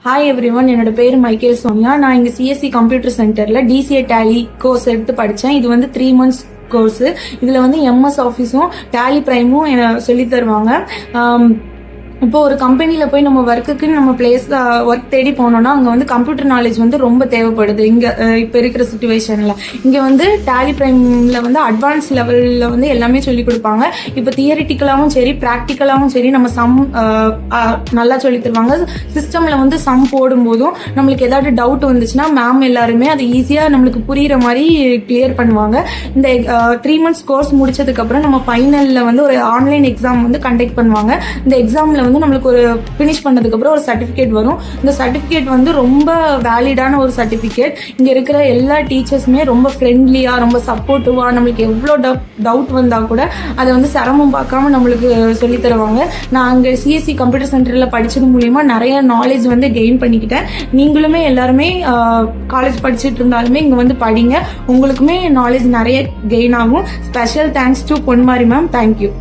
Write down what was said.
Hi everyone, என்னோட பேர் Michael Sonia. நான் இங்க சிஎஸ்சி கம்ப்யூட்டர் சென்டர்ல டிசிஏ டேலி கோர்ஸ் எடுத்து படிச்சேன். இது வந்து 3 months கோர்ஸ். இதுல வந்து எம்எஸ் ஆஃபீஸும் டேலி பிரைமும் சொல்லி தருவாங்க. இப்போ ஒரு கம்பெனில போய் நம்ம ஒர்க்குக்கு நம்ம பிளேஸ் ஒர்க் தேடி போனோம்னா அங்க வந்து கம்ப்யூட்டர் நாலேஜ் வந்து ரொம்ப தேவைப்படுது. இங்க இப்ப இருக்கிற சிச்சுவேஷன்ல இங்க வந்து டேலி பிரைம்ல வந்து அட்வான்ஸ் லெவல்ல வந்து எல்லாமே சொல்லி கொடுப்பாங்க. இப்ப தியரிட்டிக்கலாவும் சரி பிராக்டிக்கலாவும் சரி நம்ம சம் நல்லா சொல்லி தருவாங்க. சிஸ்டம்ல வந்து சம் போடும் போதும் நம்மளுக்கு ஏதாவது டவுட் வந்துச்சுன்னா மேம் எல்லாருமே அது ஈஸியா நம்மளுக்கு புரியுற மாதிரி கிளியர் பண்ணுவாங்க. இந்த 3 months கோர்ஸ் முடிச்சதுக்கு அப்புறம் நம்ம ஃபைனல்ல வந்து ஒரு ஆன்லைன் எக்ஸாம் வந்து கண்டக்ட் பண்ணுவாங்க. இந்த எக்ஸாம்ல வந்து நம்மளுக்கு ஒரு பினிஷ் பண்ணதுக்கு அப்புறம் ஒரு சர்டிபிகேட் வரும். இந்த சர்டிபிகேட் வந்து ரொம்ப வேலிடான ஒரு சர்டிபிகேட். இங்க இருக்கிற எல்லா டீச்சர்ஸுமே ரொம்ப ஃப்ரெண்ட்லியா ரொம்ப சப்போர்ட்டிவா நம்மளுக்கு எவ்வளவு டவுட் வந்தா கூட அதை வந்து சிரமம் பார்க்காம நம்மளுக்கு சொல்லி தருவாங்க. நான் அங்க சிஎஸ்சி கம்ப்யூட்டர் சென்டர்ல படிச்சது மூலியமா நிறைய நாலேஜ் வந்து கெயின் பண்ணிக்கிட்டேன். நீங்களுமே எல்லாருமே காலேஜ் படிச்சுட்டு இருந்தாலுமே இங்க வந்து படிங்க, உங்களுக்குமே நாலேஜ் நிறைய கெயின் ஆகும். Special thanks to Ponmari ma'am. Thank you.